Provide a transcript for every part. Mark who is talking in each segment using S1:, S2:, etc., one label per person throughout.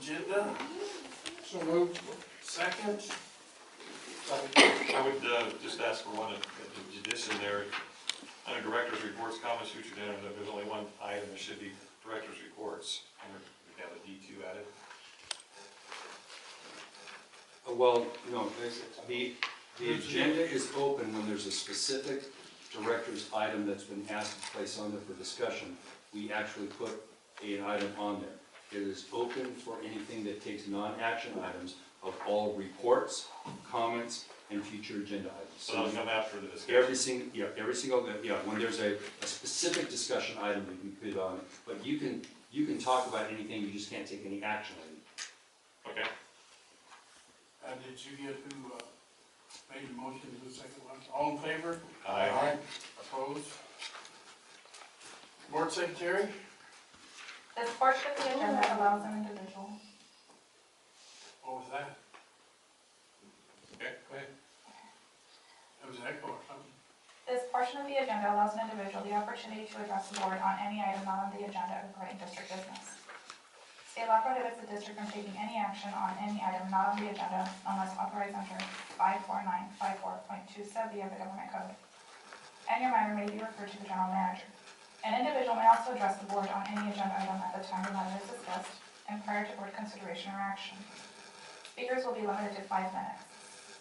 S1: agenda. So moved. Second.
S2: I would just ask for one addition there. Under director's reports, comments, future agenda, there's only one item. There should be director's reports. We have a D2 added.
S3: Well, no, the agenda is open when there's a specific director's item that's been asked to place on there for discussion. We actually put an item on there. It is open for anything that takes non-action items of all reports, comments, and future agenda items.
S2: So that'll come after the discussion.
S3: Every single, when there's a specific discussion item, we can put it on it. But you can talk about anything, you just can't take any action on it.
S2: Okay.
S1: Did you get who made the motion to the second one? All in favor?
S2: Aye.
S1: Aye. Opposed? Board Secretary?
S4: This portion of the agenda allows an individual.
S1: What was that?
S2: Okay, go ahead.
S1: That was an echo or something.
S4: This portion of the agenda allows an individual the opportunity to address the board on any item not on the agenda regarding district business. State law prohibits the district from taking any action on any item not on the agenda unless authorized under 54954.2 sub B of the Government Code. And your matter may be referred to the general manager. An individual may also address the board on any agenda item at the time the matter is discussed and prior to board consideration or action. Speakers will be limited to 5 minutes.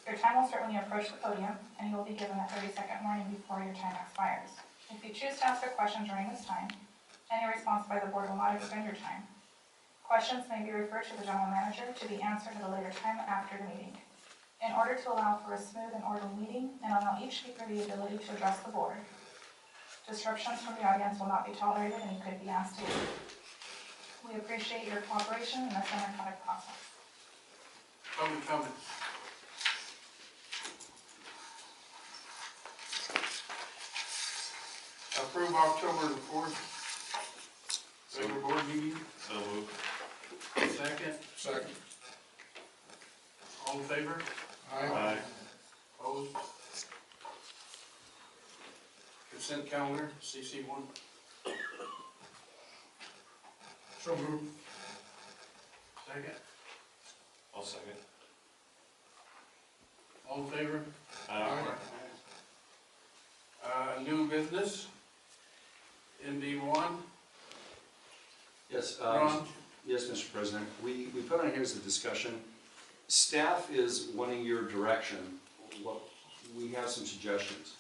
S4: Your time will start when you approach the podium, and you will be given a 30-second warning before your time expires. If you choose to ask a question during this time, any response by the board will not extend your time. Questions may be referred to the general manager to be answered at a later time after the meeting. In order to allow for a smooth and orderly meeting and allow each speaker the ability to address the board, disruptions from the audience will not be tolerated and you could be asked to leave. We appreciate your cooperation in this democratic process.
S1: Public comment. Approve October the 4th regular board meeting.
S2: So moved.
S1: Second.
S5: Second.
S1: All in favor?
S2: Aye.
S1: Opposed? Consent calendar, CC1.
S5: So moved.
S1: Second.
S2: I'll second.
S1: All in favor?
S2: Aye.
S1: New business. ND1.
S3: Yes,
S1: Ron?
S3: yes, Mr. President. We put on here as a discussion. Staff is wanting your direction. We have some suggestions.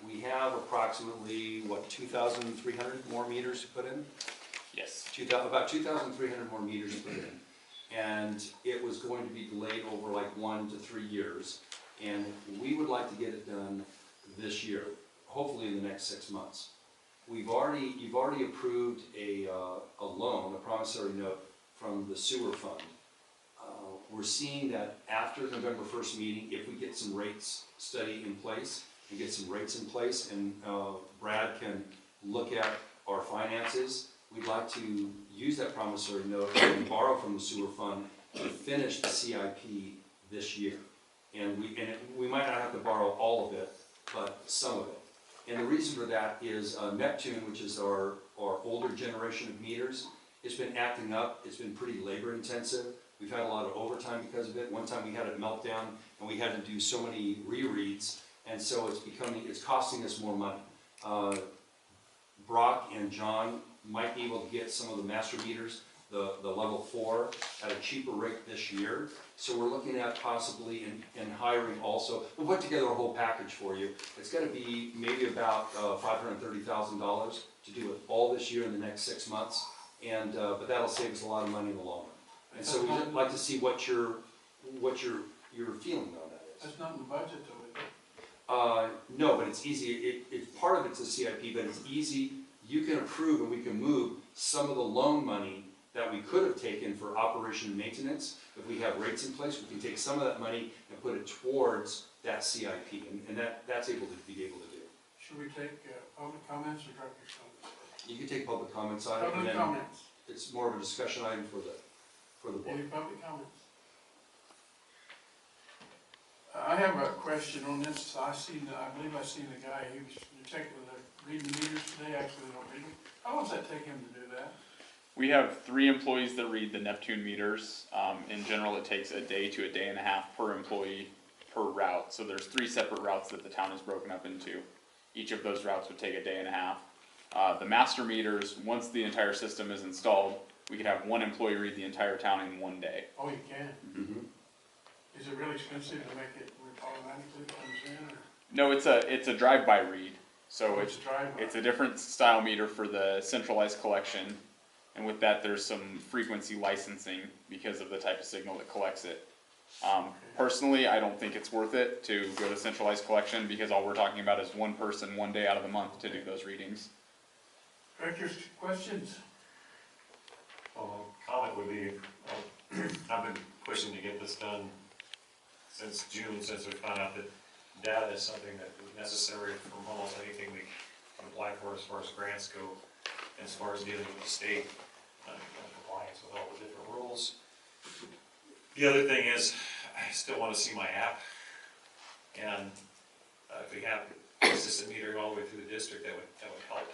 S3: We have approximately, 2,300 more meters to put in?
S2: Yes.
S3: About 2,300 more meters to put in. And it was going to be delayed over like 1 to 3 years. And we would like to get it done this year, hopefully in the next 6 months. You've already approved a loan, a promissory note from the sewer fund. We're seeing that after November 1st meeting, if we get some rates study in place and get some rates in place, and Brad can look at our finances, we'd like to use that promissory note and borrow from the sewer fund to finish the CIP this year. And we might not have to borrow all of it, but some of it. And the reason for that is Neptune, which is our older generation of meters, it's been acting up. It's been pretty labor intensive. We've had a lot of overtime because of it. One time we had a meltdown and we had to do so many rereads, and so it's costing us more money. Brach and John might be able to get some of the master meters, the level 4, at a cheaper rate this year. So we're looking at possibly in hiring also. We'll put together a whole package for you. It's going to be maybe about $530,000 to do it all this year in the next 6 months, and but that'll save us a lot of money in the long run. And so we'd like to see what your feeling on that is.
S1: That's not in the budget though, is it?
S3: No, but it's easy. Part of it's a CIP, but it's easy. You can approve and we can move some of the loan money that we could have taken for operation and maintenance. If we have rates in place, we can take some of that money and put it towards that CIP, and that's able to be able to do.
S1: Should we take public comments or director's comments?
S3: You can take public comments on it, and
S1: Public
S3: then
S1: comments.
S3: it's more of a discussion item for the board.
S1: Any public comments? I have a question on this. I believe I seen the guy who was checking reading the meters today. Actually, they don't read them. How long does that take him to do that?
S5: We have 3 employees that read the Neptune meters. In general, it takes a day to a day and a half per employee per route. So there's 3 separate routes that the town is broken up into. Each of those routes would take a day and a half. The master meters, once the entire system is installed, we could have 1 employee read the entire town in 1 day.
S1: Oh, you can?
S3: Mm-hmm.
S1: Is it really expensive to make it automatically comes in, or?
S5: No, it's a drive-by read. So
S1: It's drive-by.
S5: it's a different style meter for the centralized collection. And with that, there's some frequency licensing because of the type of signal that collects it. Personally, I don't think it's worth it to go to centralized collection because all we're talking about is 1 person 1 day out of the month to do those readings.
S1: Directors, questions?
S2: Well, comment would be, I've been pushing to get this done since June, since we found out that data is something that is necessary from almost anything we can apply for as far as grants go, as far as dealing with the state, compliance with all the different rules. The other thing is, I still want to see my app, and if we have consistent metering all the way through the district, that would help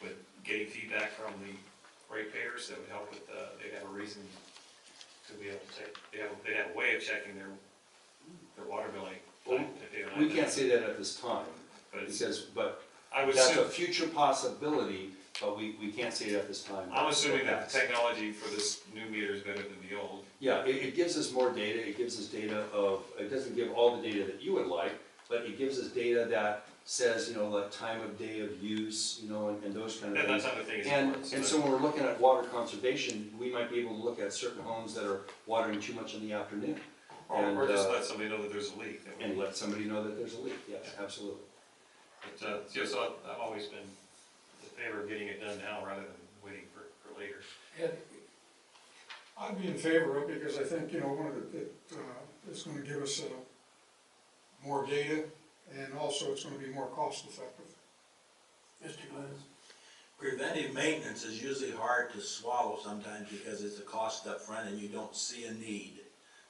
S2: with getting feedback from the ratepayers. That would help with they'd have a reason to be able to check. They have a way of checking their water billing.
S3: Well, we can't say that at this time, but
S2: I would
S3: that's
S2: assume,
S3: a future possibility, but we can't say it at this time.
S2: I'm assuming that the technology for this new meter is better than the old.
S3: Yeah, it gives us more data. It gives us data it doesn't give all the data that you would like, but it gives us data that says, like time of day of use, and those kind of
S2: And
S3: things.
S2: that's other things.
S3: And so when we're looking at water conservation, we might be able to look at certain homes that are watering too much in the afternoon.
S2: Or just let somebody know that there's a leak.
S3: And let somebody know that there's a leak, yes, absolutely.
S2: But, so I've always been in favor of getting it done now rather than waiting for later.
S6: Ed, I'd be in favor of it because I think, one of it's going to give us more data, and also it's going to be more cost effective.
S1: Mr. Glenn?
S7: Preventive maintenance is usually hard to swallow sometimes because it's a cost up front and you don't see a need.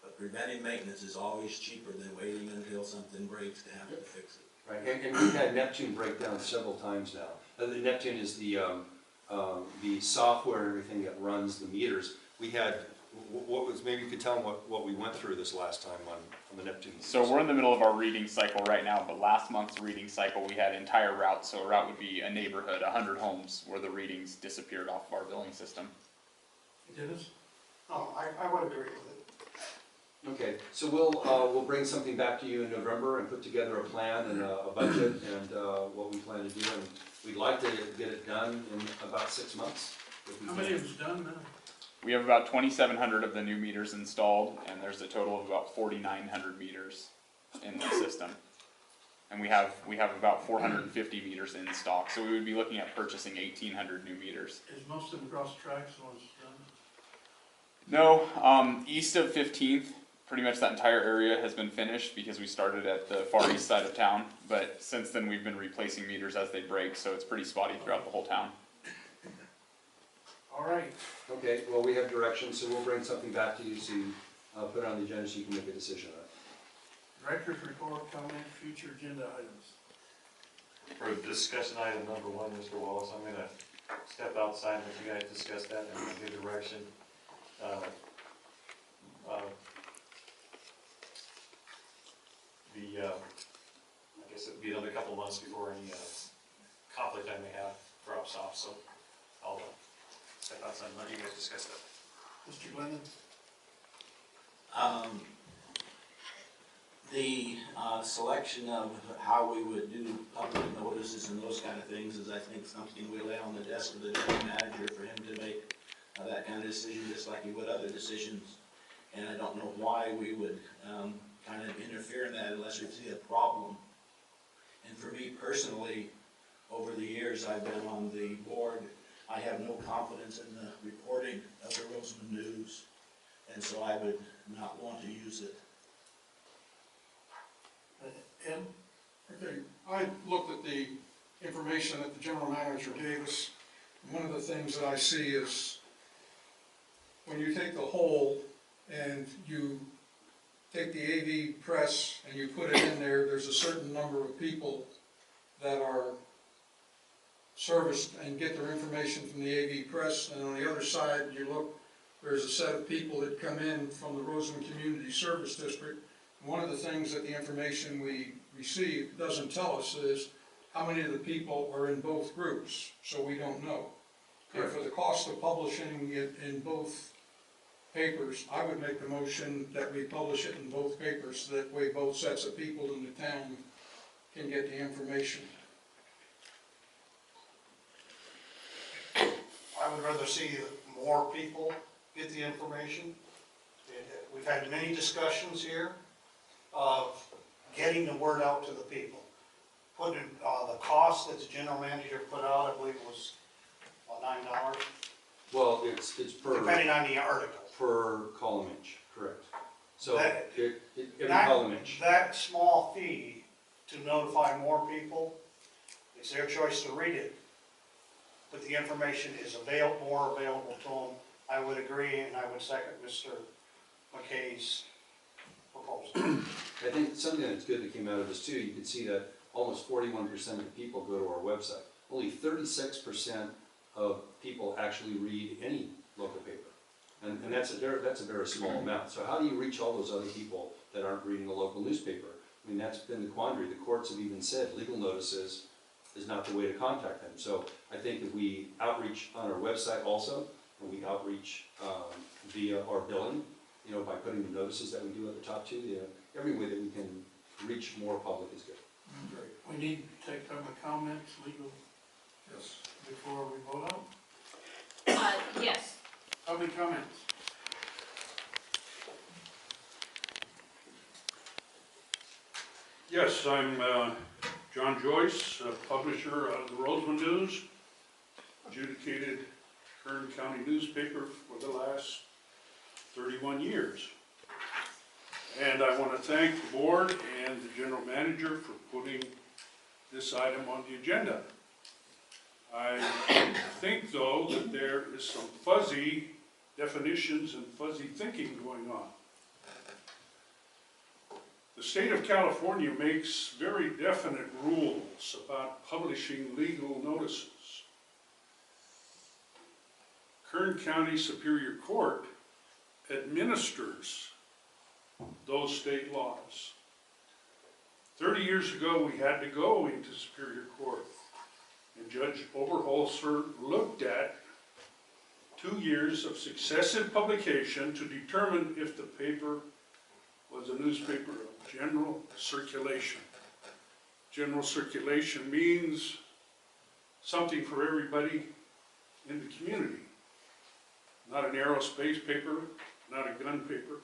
S7: But preventive maintenance is always cheaper than waiting until something breaks to have to fix it.
S3: Right, and we've had Neptune break down several times now. The Neptune is the software and everything that runs the meters. We had, maybe you could tell them what we went through this last time on the Neptune.
S5: So we're in the middle of our reading cycle right now, but last month's reading cycle, we had entire routes. So a route would be a neighborhood, 100 homes, where the readings disappeared off of our billing system.
S1: Dennis?
S6: Oh, I would agree with it.
S3: Okay, so we'll bring something back to you in November and put together a plan and a budget and what we plan to do. And we'd like to get it done in about 6 months.
S1: How many of it's done now?
S5: We have about 2,700 of the new meters installed, and there's a total of about 4,900 meters in the system. And we have about 450 meters in stock, so we would be looking at purchasing 1,800 new meters.
S1: Is most of the cross tracks ones done?
S5: No, east of 15th, pretty much that entire area has been finished because we started at the far east side of town. But since then, we've been replacing meters as they break, so it's pretty spotty throughout the whole town.
S1: All right.
S3: Okay, well, we have directions, so we'll bring something back to you to put it on the agenda so you can make a decision on it.
S1: Director's report, comment, future agenda items.
S2: For discussion item number 1, Mr. Wallace, I'm going to step outside and let you guys discuss that and give direction. I guess it'd be another couple of months before any conflict I may have drops off, so I'll step outside and let you guys discuss that.
S1: Mr. Glennan?
S7: The selection of how we would do public notices and those kind of things is, I think, something we lay on the desk of the general manager for him to make that kind of decision, just like he would other decisions. And I don't know why we would kind of interfere in that unless we see a problem. And for me personally, over the years I've been on the board, I have no confidence in the reporting of the Rosamond News, and so I would not want to use it.
S1: Ed?
S6: Okay, I looked at the information that the general manager gave us. One of the things that I see is when you take the whole and you take the AV press and you put it in there, there's a certain number of people that are service and get their information from the AV Press, and on the other side, you look, there's a set of people that come in from the Rosamond Community Service District. One of the things that the information we receive doesn't tell us is how many of the people are in both groups, so we don't know. And for the cost of publishing it in both papers, I would make the motion that we publish it in both papers, so that way both sets of people in the town can get the information.
S8: I would rather see more people get the information. We've had many discussions here of getting the word out to the people. Putting the cost that the general manager put out, I believe was $9,
S3: Well, it's per,
S8: depending on the article.
S3: per column inch, correct. So
S8: That-
S3: every column inch.
S8: That small fee to notify more people, it's their choice to read it. But the information is more available to them. I would agree, and I would second Mr. MacKay's proposal.
S3: I think something that's good that came out of this too, you can see that almost 41% of people go to our website. Only 36% of people actually read any local paper. And that's a very small amount. So how do you reach all those other people that aren't reading a local newspaper? I mean, that's been the quandary. The courts have even said legal notices is not the way to contact them. So I think if we outreach on our website also, and we outreach via our billing, by putting the notices that we do at the top too, every way that we can reach more public is good.
S6: Great.
S1: We need to take public comments, legal,
S6: Yes.
S1: before we vote on.
S9: Yes.
S1: Public comments.
S10: Yes, I'm John Joyce, publisher of the Rosamond News, adjudicated Kern County newspaper for the last 31 years. And I want to thank the board and the general manager for putting this item on the agenda. I think, though, that there is some fuzzy definitions and fuzzy thinking going on. The state of California makes very definite rules about publishing legal notices. Kern County Superior Court administers those state laws. 30 years ago, we had to go into Superior Court, and Judge Oberholzer looked at 2 years of successive publication to determine if the paper was a newspaper of general circulation. General circulation means something for everybody in the community. Not an aerospace paper, not a gun paper.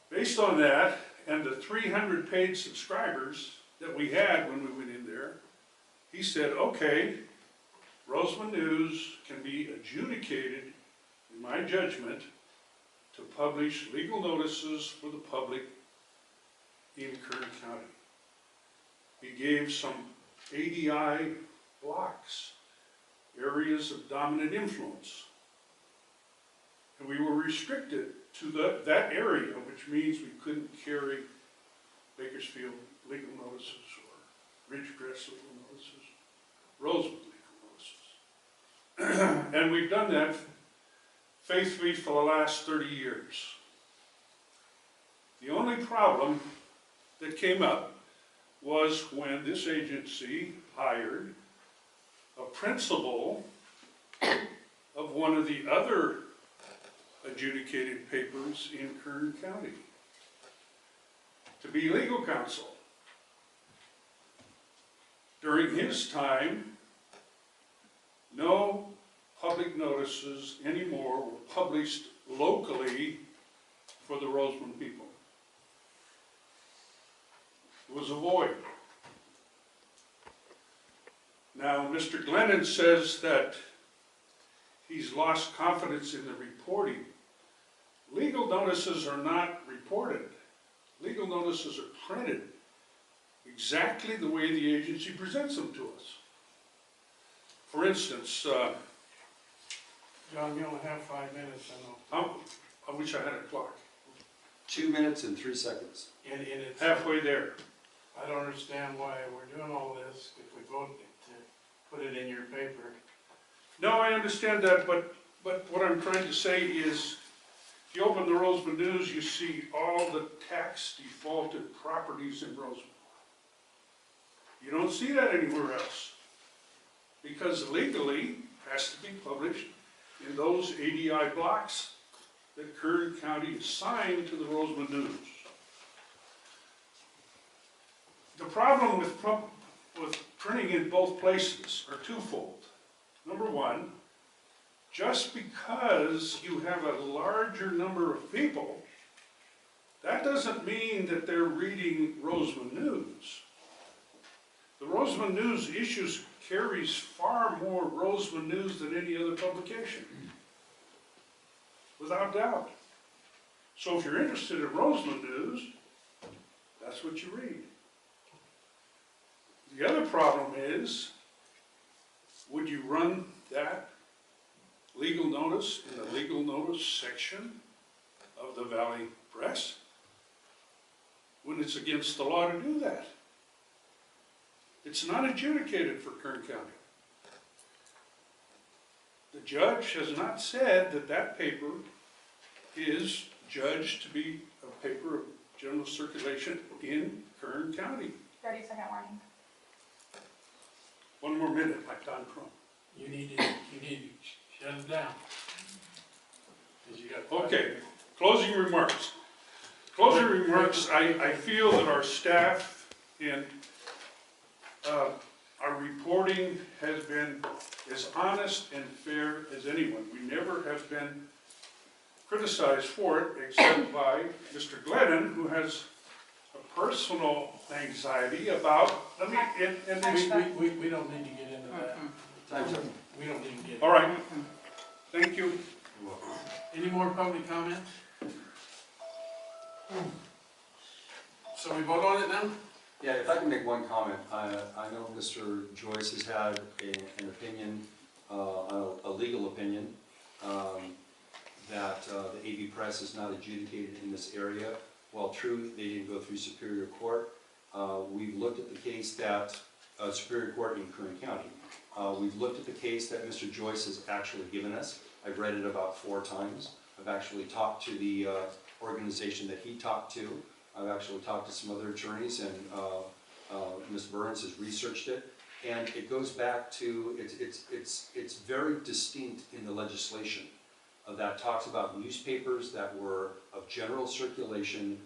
S10: Based on that, and the 300 subscribers that we had when we went in there, he said, okay, Rosamond News can be adjudicated, in my judgment, to publish legal notices for the public in Kern County. He gave some ADI blocks, areas of dominant influence. And we were restricted to that area, which means we couldn't carry Bakersfield legal notices or Ridgecrest legal notices, Rosamond legal notices. And we've done that faithfully for the last 30 years. The only problem that came up was when this agency hired a principal of one of the other adjudicated papers in Kern County to be legal counsel. During his time, no public notices anymore were published locally for the Rosamond people. It was a void. Now, Mr. Glennan says that he's lost confidence in the reporting. Legal notices are not reported. Legal notices are printed exactly the way the agency presents them to us. For instance,
S1: John, you only have 5 minutes, I know.
S10: I wish I had a clock.
S3: 2 minutes and 3 seconds.
S1: And it's,
S10: Halfway there.
S1: I don't understand why we're doing all this if we voted to put it in your paper.
S10: No, I understand that, but what I'm trying to say is, if you open the Rosamond News, you see all the tax defaulted properties in Rosamond. You don't see that anywhere else, because legally, it has to be published in those ADI blocks that Kern County assigned to the Rosamond News. The problem with printing in both places are twofold. Number one, just because you have a larger number of people, that doesn't mean that they're reading Rosamond News. The Rosamond News carries far more Rosamond News than any other publication, without doubt. So if you're interested in Rosamond News, that's what you read. The other problem is, would you run that legal notice in the legal notice section of the Valley Press when it's against the law to do that? It's not adjudicated for Kern County. The judge has not said that that paper is judged to be a paper of general circulation in Kern County.
S4: 30-second warning.
S10: One more minute, like Don Crump.
S1: You need to shut it down. 'Cause you got.
S10: Okay, closing remarks. Closing remarks, I feel that our staff and our reporting has been as honest and fair as anyone. We never have been criticized for it, except by Mr. Glennan, who has a personal anxiety about,
S1: We don't need to get into that.
S3: Time's up.
S1: We don't need to get.
S10: all right, thank you.
S1: Any more public comments? So we vote on it now?
S3: Yeah, if I can make one comment, I know Mr. Joyce has had an opinion, a legal opinion, that the AV Press is not adjudicated in this area. While true, they didn't go through Superior Court. We've looked at the case that, Superior Court in Kern County. We've looked at the case that Mr. Joyce has actually given us. I've read it about 4 times. I've actually talked to the organization that he talked to. I've actually talked to some other attorneys, and Ms. Burns has researched it. And it goes back to, it's very distinct in the legislation that talks about newspapers that were of general circulation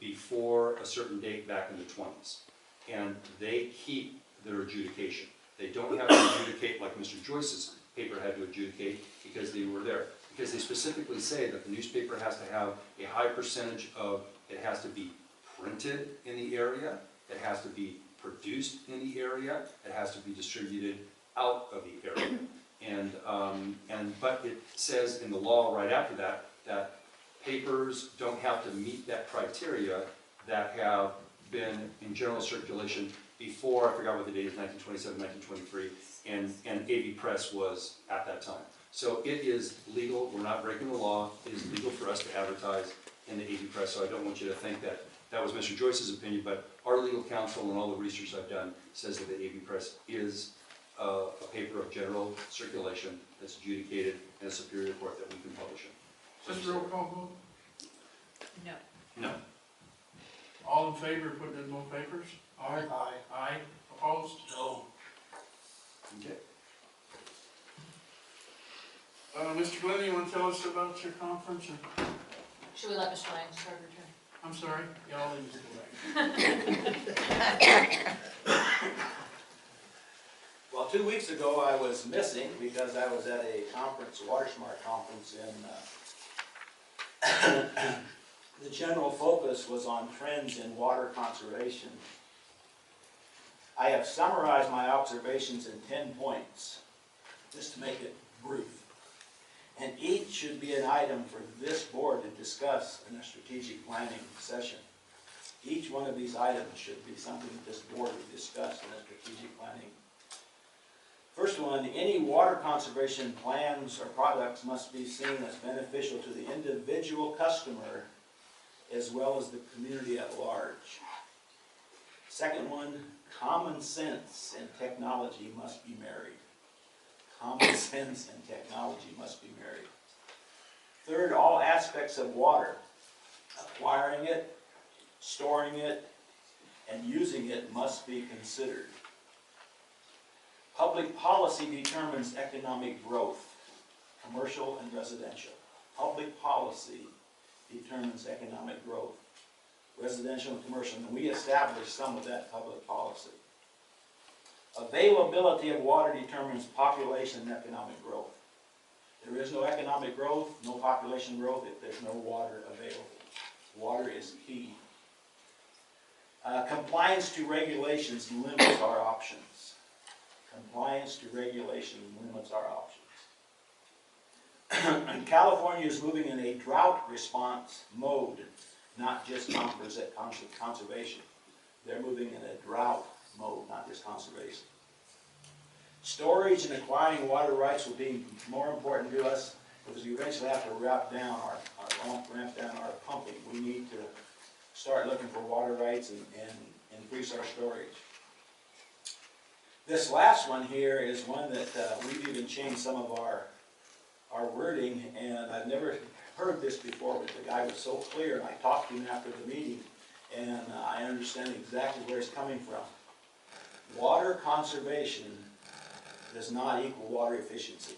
S3: before a certain date back in the 20s. And they keep their adjudication. They don't have to adjudicate like Mr. Joyce's paper had to adjudicate because they were there. Because they specifically say that the newspaper has to have a high percentage of, it has to be printed in the area, it has to be produced in the area, it has to be distributed out of the area. But it says in the law right after that, that papers don't have to meet that criteria that have been in general circulation before, I forgot what the date is, 1927, 1923, and AV Press was at that time. So it is legal, we're not breaking the law, it is legal for us to advertise in the AV Press, so I don't want you to think that that was Mr. Joyce's opinion, but our legal counsel and all the research I've done says that the AV Press is a paper of general circulation that's adjudicated in a Superior Court that we can publish in.
S1: Just roll call vote?
S9: No.
S3: No.
S1: All in favor of putting in more papers?
S8: Aye.
S1: Aye. Opposed?
S8: No.
S3: Okay.
S1: Mr. Glennan, you want to tell us about your conference?
S9: Should we let Mr. Landsgaard return?
S1: I'm sorry, y'all need to go back.
S7: Well, 2 weeks ago, I was missing because I was at a conference, a WaterSmart conference in, the general focus was on trends in water conservation. I have summarized my observations in 10 points, just to make it brief. And each should be an item for this board to discuss in a strategic planning session. Each one of these items should be something that this board would discuss in a strategic planning. First one, any water conservation plans or products must be seen as beneficial to the individual customer as well as the community at large. Second one, Common sense and technology must be married. Common sense and technology must be married. Third, all aspects of water, acquiring it, storing it, and using it must be considered. Public policy determines economic growth, commercial and residential. Public policy determines economic growth, residential and commercial, and we establish some of that public policy. Availability of water determines population and economic growth. There is no economic growth, no population growth if there's no water available. Water is key. Compliance to regulations limits our options. Compliance to regulation limits our options. And California is moving in a drought response mode, not just conservation. They're moving in a drought mode, not just conservation. Storage and acquiring water rights will be more important to us because we eventually have to ramp down our pumping. We need to start looking for water rights and increase our storage. This last one here is one that we've even changed some of our wording, and I've never heard this before, but the guy was so clear, and I talked to him after the meeting, and I understand exactly where it's coming from. Water conservation does not equal water efficiency.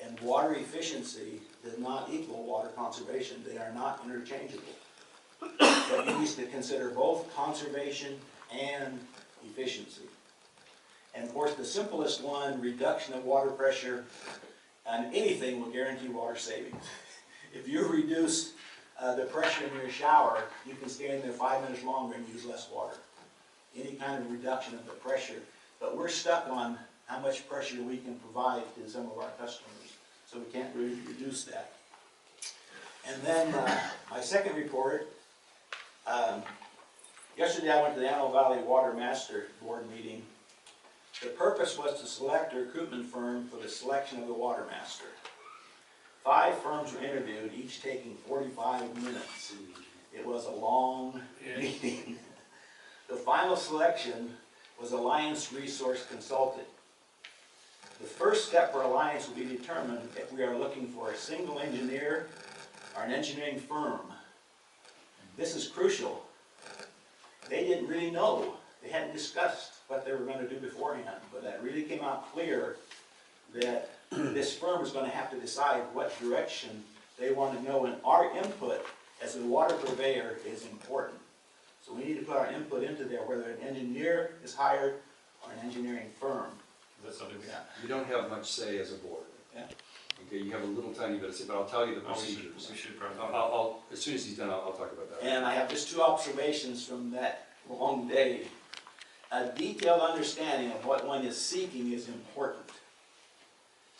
S7: And water efficiency does not equal water conservation. They are not interchangeable. But you need to consider both conservation and efficiency. And of course, the simplest one, reduction of water pressure, and anything will guarantee water savings. If you reduce the pressure in your shower, you can stay in there 5 minutes longer and use less water. Any kind of reduction of the pressure. But we're stuck on how much pressure we can provide to some of our customers, so we can't really reduce that. And then my second report, yesterday I went to the Antelope Valley Water Master Board meeting. The purpose was to select a recruitment firm for the selection of the water master. 5 firms were interviewed, each taking 45 minutes. It was a long meeting. The final selection was Alliance Resource Consultant. The first step for Alliance will be determined if we are looking for a single engineer or an engineering firm. This is crucial. They didn't really know. They hadn't discussed what they were going to do beforehand, but that really came out clear that this firm was going to have to decide what direction they want to go, and our input as a water purveyor is important. So we need to put our input into there, whether an engineer is hired or an engineering firm.
S2: That's something we have.
S3: You don't have much say as a board.
S7: Yeah.
S3: Okay, you have a little tiny bit of say, but I'll tell you the
S2: Oh,
S3: procedures.
S2: we should probably.
S3: I'll, as soon as he's done, I'll talk about that.
S7: And I have just 2 observations from that long day. A detailed understanding of what one is seeking is important.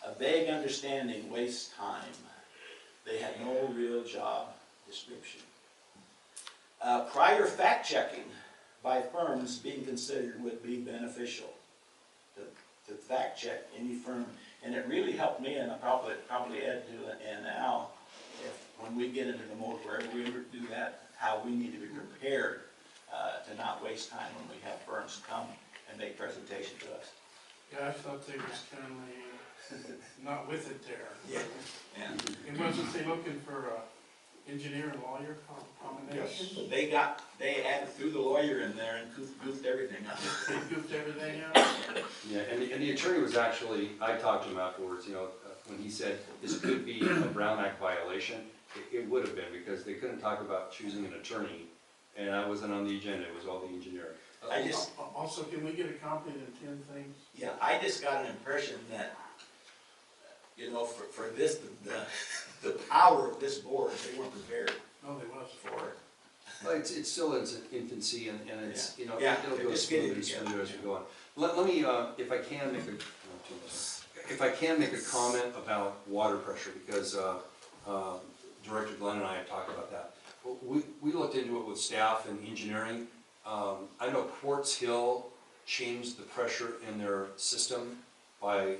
S7: A vague understanding wastes time. They had no real job description. Prior fact-checking by firms being considered would be beneficial to fact-check any firm. And it really helped me, and probably Ed do it, and Al, when we get into the mode where we do that, how we need to be prepared to not waste time when we have firms come and make presentations to us.
S1: Yeah, I thought they was kind of not with it there.
S7: Yeah. And
S1: It wasn't they looking for a engineer and lawyer combination?
S7: but they added through the lawyer in there and goofed everything up.
S1: They goofed everything out?
S3: Yeah, and the attorney was actually, I talked to him afterwards, you know, when he said this could be a Brown Act violation, it would have been, because they couldn't talk about choosing an attorney, and I wasn't on the agenda, it was all the engineer.
S1: Also, can we get a copy of the 10 things?
S7: Yeah, I just got an impression that, you know, for this, the power of this board, they weren't prepared
S1: No, they wasn't.
S7: for it.
S3: Well, it's still in its infancy, and it's, you know,
S7: Yeah.
S3: it'll go
S7: Just get it
S3: smoother and
S7: together.
S3: smoother as we go on. Let me, if I can make a comment about water pressure, because Director Glenn and I had talked about that. We looked into it with staff and engineering. I know Quartz Hill changed the pressure in their system by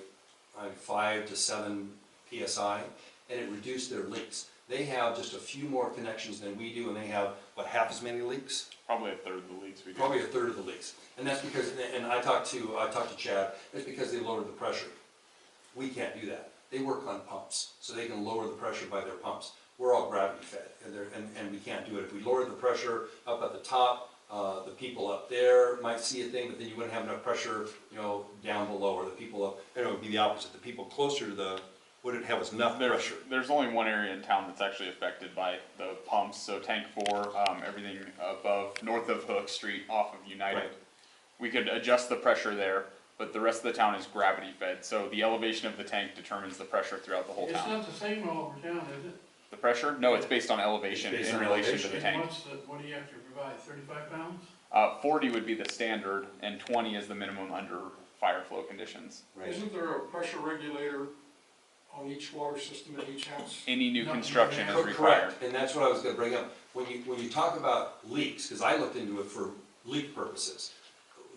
S3: 5 to 7 PSI, and it reduced their leaks. They have just a few more connections than we do, and they have, what, half as many leaks?
S5: Probably a third of the leaks we do.
S3: Probably a third of the leaks. And that's because, and I talked to Chad, it's because they lowered the pressure. We can't do that. They work on pumps, so they can lower the pressure by their pumps. We're all gravity fed, and we can't do it. If we lower the pressure up at the top, the people up there might see a thing, but then you wouldn't have enough pressure, you know, down below, or the people up, and it would be the opposite. The people closer to the, wouldn't have enough pressure.
S5: There's only one area in town that's actually affected by the pumps, so tank 4, everything above, north of Hook Street off of United.
S3: Right.
S5: We could adjust the pressure there, but the rest of the town is gravity fed, so the elevation of the tank determines the pressure throughout the whole
S1: It's
S5: town.
S1: not the same all over town, is it?
S5: The pressure? No, it's based on elevation
S3: It's based
S5: in
S3: on
S5: relation
S3: elevation.
S5: to the
S1: And
S5: tank.
S1: what do you have to provide, 35 pounds?
S5: 40 would be the standard, and 20 is the minimum under fire flow conditions.
S3: Right.
S6: Isn't there a pressure regulator on each water system in each house?
S5: Any new
S1: No,
S5: construction is required.
S3: Correct, and that's what I was gonna bring up. When you talk about leaks, because I looked into it for leak purposes,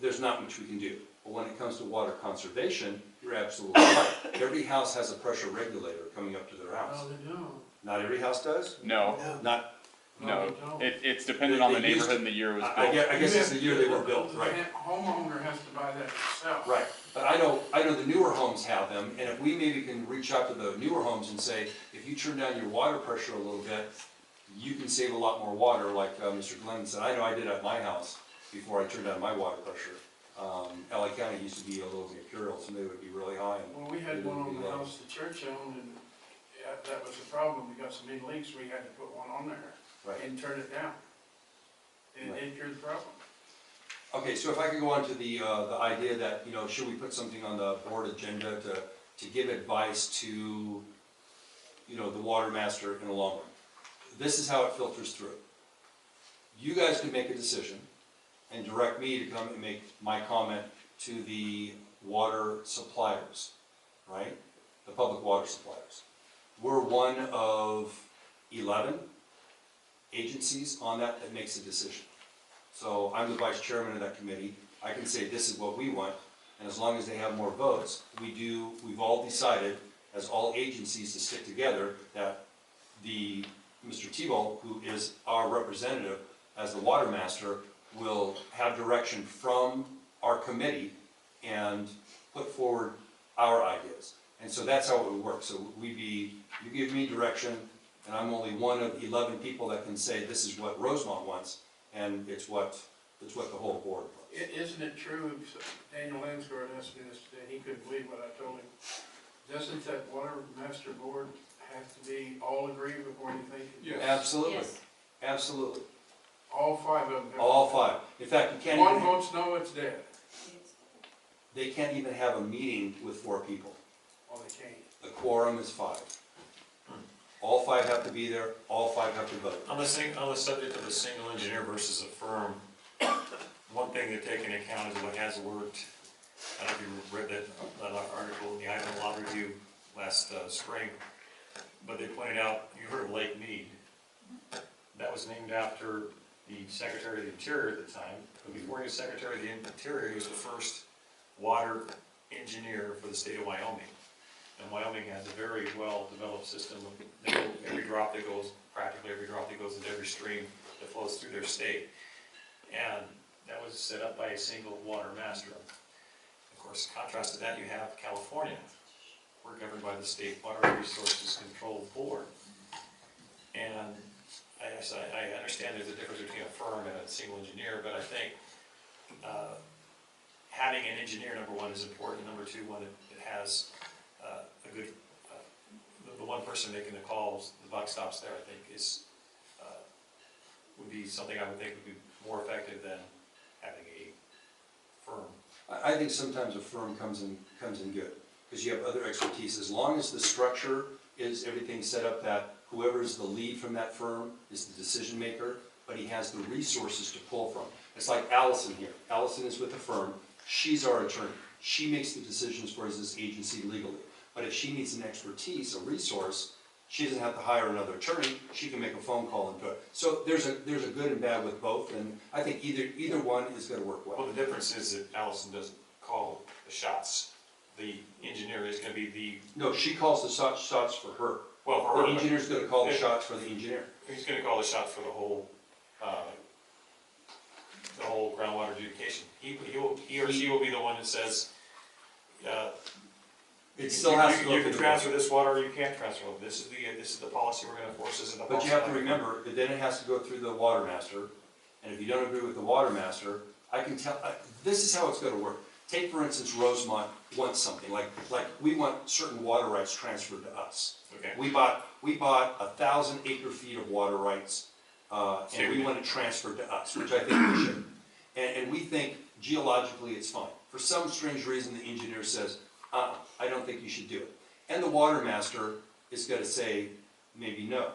S3: there's not much we can do. But when it comes to water conservation, you're absolutely right. Every house has a pressure regulator coming up to their house.
S1: No, they don't.
S3: Not every house does?
S5: No,
S3: Not,
S5: no,
S1: they don't.
S5: it's dependent on the
S3: They used
S5: neighborhood and the year it was
S3: I
S5: built.
S3: guess it's the year they were built,
S1: The
S3: right?
S1: homeowner has to buy that himself.
S3: Right, but I know the newer homes have them, and if we maybe can reach out to the newer homes and say, if you turn down your water pressure a little bit, you can save a lot more water, like Mr. Glennan said. I know I did at my house before I turned down my water pressure. LA County used to be a little mercurial, so they would be really high. And
S1: Well, we had one on the house the church owned, and that was the problem. We got so many leaks, we had to put one on there
S3: Right.
S1: and turn it down. And
S3: Right.
S1: it cured the problem.
S3: Okay, so if I could go on to the idea that, you know, should we put something on the board agenda to give advice to, you know, the water master in the long run? This is how it filters through. You guys can make a decision and direct me to come and make my comment to the water suppliers, right? The public water suppliers. We're one of 11 agencies on that makes a decision. So I'm the vice chairman of that committee. I can say this is what we want, and as long as they have more votes, we've all decided as all agencies to stick together that Mr. Tebow, who is our representative as the water master, will have direction from our committee and put forward our ideas. And so that's how it would work. So you give me direction, and I'm only one of 11 people that can say this is what Rosamond wants, and it's what the whole board wants.
S1: Isn't it true, Daniel Landsgaard asked me this today, he couldn't believe what I told him. Doesn't that water master board have to be all agree before anything can?
S6: Yes.
S3: Absolutely,
S9: Yes.
S3: absolutely.
S1: All 5 of them. have-
S3: All 5. In fact, you can't
S1: One
S3: even,
S1: votes no, it's dead.
S3: they can't even have a meeting with 4 people.
S1: Well, they can't.
S3: The quorum is 5. All 5 have to be there, all 5 have to vote.
S2: On the subject of a single engineer versus a firm, one thing to take into account is what has worked. I don't know if you read that article in the Iowa Law Review last spring, but they pointed out, you heard of Lake Mead. That was named after the Secretary of the Interior at the time, but before he was Secretary of the Interior, he was the first water engineer for the state of Wyoming. And Wyoming has a very well-developed system. Every drop that goes, practically every drop that goes into every stream that flows through their state. And that was set up by a single water master. Of course, contrast to that, you have California. We're governed by the State Water Resources Control Board. And I understand there's a difference between a firm and a single engineer, but I think having an engineer, number one, is important. Number two, one that has a good, the one person making the calls, the buck stops there, I think, would be something I would think would be more effective than having a firm.
S3: I think sometimes a firm comes in good, because you have other expertise. As long as the structure is everything set up that whoever is the lead from that firm is the decision maker, but he has the resources to pull from. It's like Allison here. Allison is with the firm. She's our attorney. She makes the decisions for this agency legally. But if she needs an expertise, a resource, she doesn't have to hire another attorney. She can make a phone call and do it. So there's a good and bad with both, and I think either one is going to work well.
S2: Well, the difference is that Allison doesn't call the shots. The engineer is going to be
S3: No, she calls the shots for her.
S2: Well, for
S3: The
S2: her,
S3: engineer's gonna call the shots for the engineer.
S2: he's gonna call the shots for the whole groundwater adjudication. He or she will be the one that says,
S3: It still has to go
S2: you
S3: through
S2: can
S3: the
S2: transfer this water, or you can't transfer it. This is the policy we're gonna enforce, this is the policy.
S3: But you have to remember, that then it has to go through the water master, and if you don't agree with the water master, I can tell, this is how it's gonna work. Take, for instance, Rosamond wants something, like we want certain water rights transferred to us.
S2: Okay.
S3: We bought 1,000 acre-feet of water rights, and we want it transferred to us, which I think we should. And we think geologically it's fine. For some strange reason, the engineer says, I don't think you should do it. And the water master is gonna say, maybe no.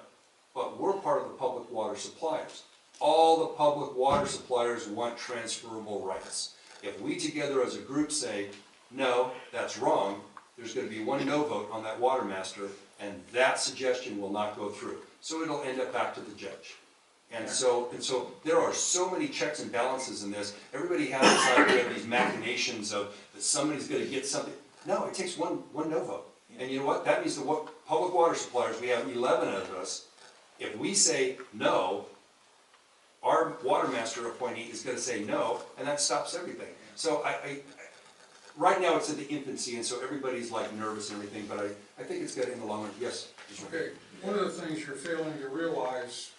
S3: But we're part of the public water suppliers. All the public water suppliers want transferable rights. If we together as a group say, no, that's wrong, there's gonna be one no vote on that water master, and that suggestion will not go through. So it'll end up back to the judge. And so there are so many checks and balances in this. Everybody has this idea of these machinations of that somebody's gonna get something. No, it takes one no vote. And you know what? That means the public water suppliers, we have 11 of us. If we say no, our water master appointee is gonna say no, and that stops everything. So right now it's in the infancy, and so everybody's like nervous and everything, but I think it's good in the long run. Yes?
S6: Okay, one of the things you're failing to realize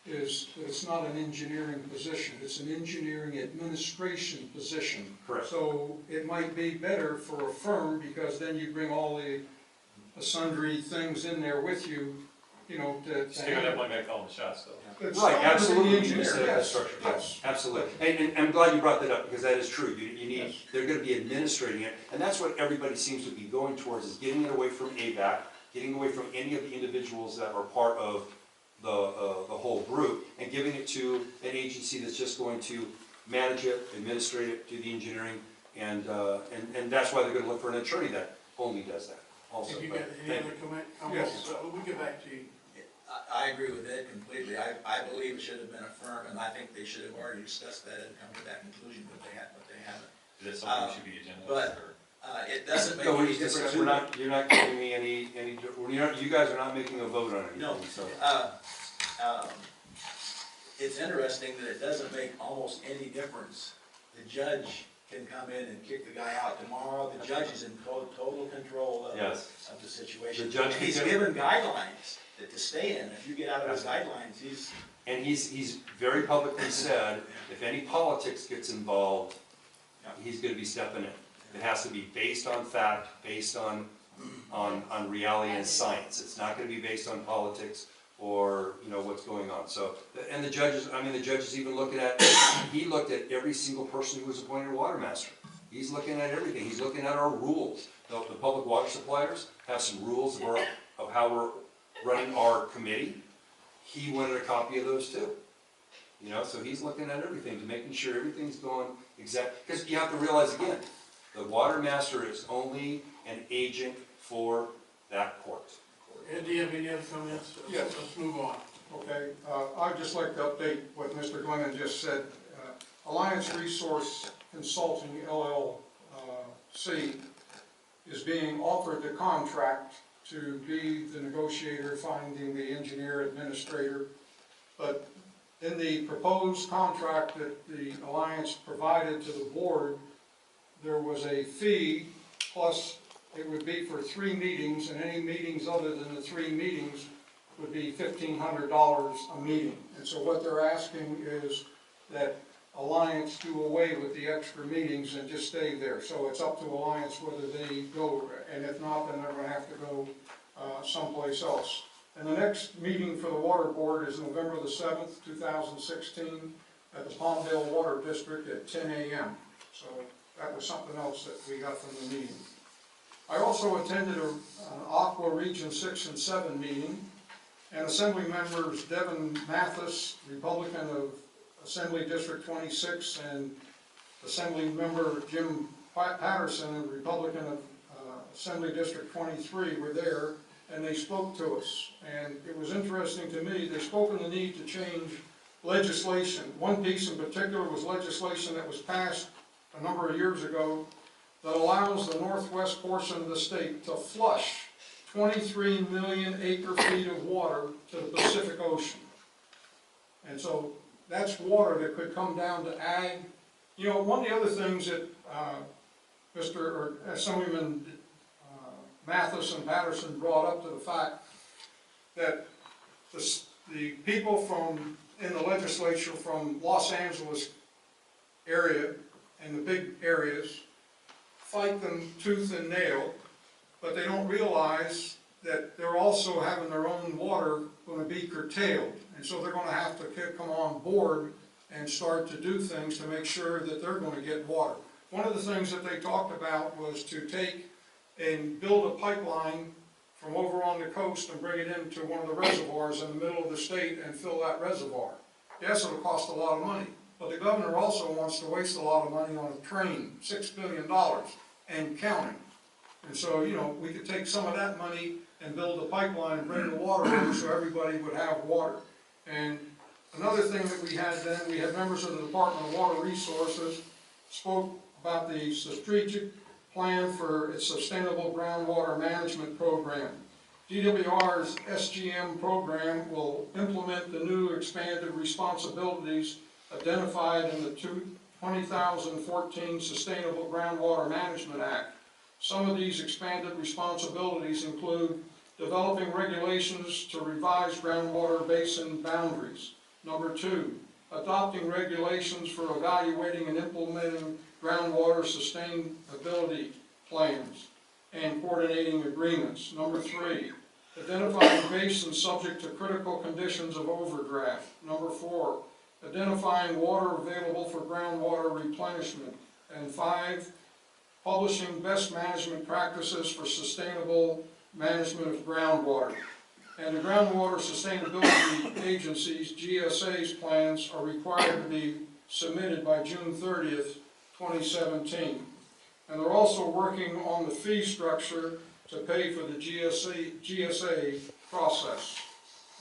S6: is that it's not an engineering position, it's an engineering administration position.
S3: Correct.
S6: So it might be better for a firm, because then you bring all the sundry things in there with you, you know, to.
S2: Still gonna have one guy calling the shots, though.
S6: It's
S3: Right,
S6: not gonna be
S3: absolutely.
S6: the
S3: You
S6: engineer,
S3: said that
S6: yes,
S3: structure.
S6: yes.
S3: Absolutely. And I'm glad you brought that up, because that is true. You need,
S6: Yes.
S3: they're gonna be administrating it, and that's what everybody seems to be going towards, is getting it away from AVAC, getting away from any of the individuals that are part of the whole group, and giving it to an agency that's just going to manage it, administrate it, do the engineering, and that's why they're gonna look for an attorney that only does that also.
S1: Have you
S3: But
S1: got any
S3: thank
S1: other
S3: you.
S1: comment?
S6: Yes.
S1: So we'll get back to you.
S7: I agree with Ed completely. I believe it should have been a firm, and I think they should have already discussed that and come to that conclusion, but they haven't.
S2: Is that something that should be agendized?
S7: But- It doesn't make
S3: No, we
S7: any
S3: just discussed,
S7: difference.
S3: you're not giving me any, you guys are not making a vote on
S7: No,
S3: anything, so.
S7: it's interesting that it doesn't make almost any difference. The judge can come in and kick the guy out tomorrow. The judge is in total control of the situation.
S3: The judge
S7: And he's
S3: can-
S7: given guidelines to stay in. If you get out of his guidelines, he's.
S3: And he's very publicly said, if any politics gets involved, he's gonna be stepping in. It has to be based on fact, based on reality and science. It's not gonna be based on politics or, you know, what's going on. So, and the judges even looking at, he looked at every single person who was appointed water master. He's looking at everything. He's looking at our rules. The public water suppliers have some rules of how we're running our committee. He wanted a copy of those too. You know, so he's looking at everything, to making sure everything's going exact, because you have to realize again, the water master is only an agent for that court.
S1: Ed, do you have any other comments?
S6: Yes.
S1: Let's move on.
S6: Okay, I'd just like to update what Mr. Glennan just said. Alliance Resource Consulting LLC is being offered the contract to be the negotiator, finding the engineer administrator. But in the proposed contract that the Alliance provided to the board, there was a fee, plus it would be for 3 meetings, and any meetings other than the 3 meetings would be $1,500 a meeting. And so what they're asking is that Alliance do away with the extra meetings and just stay there. So it's up to Alliance whether they go, and if not, then they're gonna have to go someplace else. And the next meeting for the Water Board is November the 7th, 2016, at the Palmdale Water District at 10 a.m. So that was something else that we got from the meeting. I also attended an Aqua Region 6 and 7 meeting, and Assembly members Devin Mathis, Republican of Assembly District 26, and Assembly member Jim Patterson, a Republican of Assembly District 23, were there, and they spoke to us. And it was interesting to me, they spoke on the need to change legislation. One piece in particular was legislation that was passed a number of years ago that allows the northwest portion of the state to flush 23 million acre-feet of water to the Pacific Ocean. And so that's water that could come down to ag. You know, one of the other things that Assemblyman Mathis and Patterson brought up to the fact that the people in the legislature from Los Angeles area and the big areas fight them tooth and nail, but they don't realize that they're also having their own water going to be curtailed. And so they're going to have to come on board and start to do things to make sure that they're going to get water. One of the things that they talked about was to take and build a pipeline from over on the coast and bring it into one of the reservoirs in the middle of the state and fill that reservoir. Yes, it'll cost a lot of money, but the governor also wants to waste a lot of money on a train, $6 billion and counting. And so, you know, we could take some of that money and build a pipeline and bring the water over so everybody would have water. And another thing that we had then, we had members of the Department of Water Resources spoke about the strategic plan for its sustainable groundwater management program. DWR's SGM program will implement the new expanded responsibilities identified in the 2014 Sustainable Groundwater Management Act. Some of these expanded responsibilities include developing regulations to revise groundwater basin boundaries. Number 2, adopting regulations for evaluating and implementing groundwater sustainability plans and coordinating agreements. Number 3, identifying basins subject to critical conditions of overdraft. Number 4, identifying water available for groundwater replenishment. And 5, publishing best management practices for sustainable management of groundwater. And the Groundwater Sustainability Agency's GSA's plans are required to be submitted by June 30th, 2017. And they're also working on the fee structure to pay for the GSA process.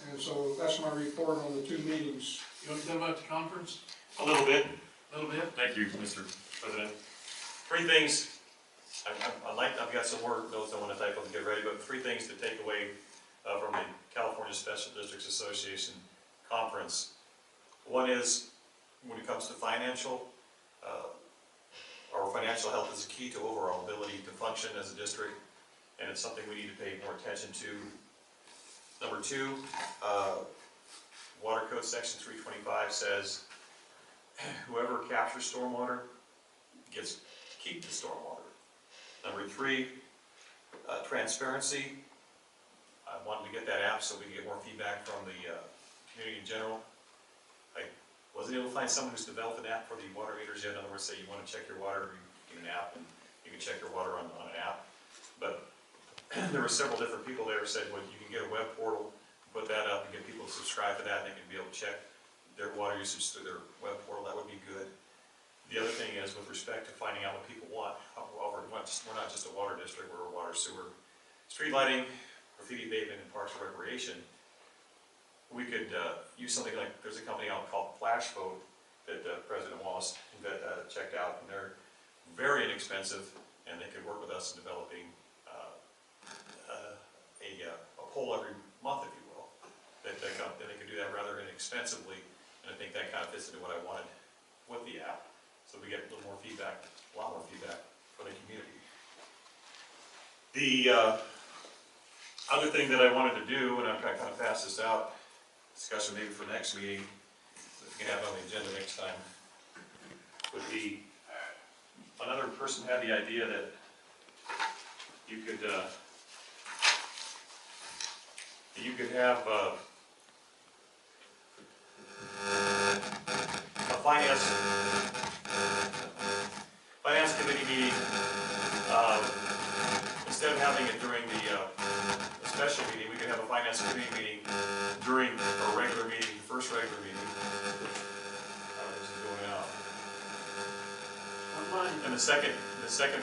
S6: And so that's my report on the 2 meetings.
S1: You want to tell about the conference?
S2: A little bit.
S1: A little bit?
S2: Thank you, Mr. President. 3 things. I've got some more notes I want to type up to get ready, but 3 things to take away from the California Special Districts Association conference. One is, when it comes to financial, our financial health is key to overall ability to function as a district, and it's something we need to pay more attention to. Number 2, Water Code Section 325 says, whoever captures stormwater gets to keep the stormwater. Number 3, transparency. I wanted to get that app so we can get more feedback from the community in general. I wasn't able to find someone who's developed an app for the water meters yet. In other words, say you want to check your water, you get an app and you can check your water on an app. But there were several different people there who said, well, you can get a web portal, put that up and get people to subscribe to that, and they can be able to check their water usage through their web portal. That would be good. The other thing is, with respect to finding out what people want, we're not just a water district, we're a water, sewer, street lighting, graffiti pavement, and parks and recreation. We could use something like, there's a company out called Flash Vote that President Wallis checked out, and they're very inexpensive, and they could work with us in developing a poll every month, if you will. That they could do that rather inexpensively, and I think that kind of fits into what I wanted with the app. So we get a little more feedback, a lot more feedback from the community. The other thing that I wanted to do, and I'm going to kind of pass this out, discussion maybe for next meeting, if we can have it on the agenda next time, would be another person had the idea that you could have a finance committee meeting, instead of having it during the special meeting, we could have a finance committee meeting during our regular meeting, the first regular meeting. This is going out. And the second